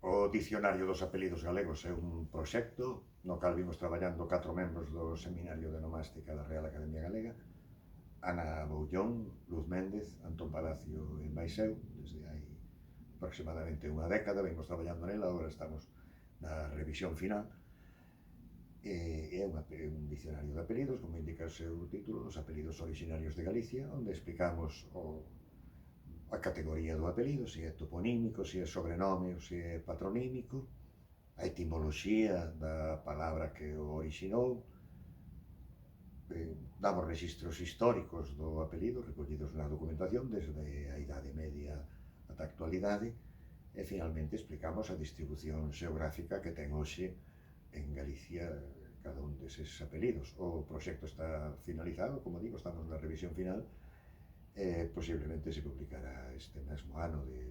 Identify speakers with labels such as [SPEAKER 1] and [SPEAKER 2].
[SPEAKER 1] O Dicionario dos Apelidos Galegos é un proxecto no cal vimos traballando 4 membros do Seminario de Nomástica da Real Academia Galega: Ana Boullón, Luz Méndez, Antón Palacio e máis eu. Desde hai aproximadamente unha década vimos traballando nela, agora estamos na revisión final. É un dicionario de apelidos, como indica o seu título, dos apelidos originarios de Galicia, onde explicamos a categoría do apelido, se é toponímico, se é sobrenome ou se é patronímico, a etimoloxía da palabra que o orixinou, damos registros históricos do apelido recollidos na documentación desde a Idade Media ata a actualidade, e finalmente explicamos a distribución xeográfica que ten hoxe en Galicia cada un deses apelidos. O proxecto está finalizado, como digo, estamos na revisión final, posiblemente se publicará este mesmo ano de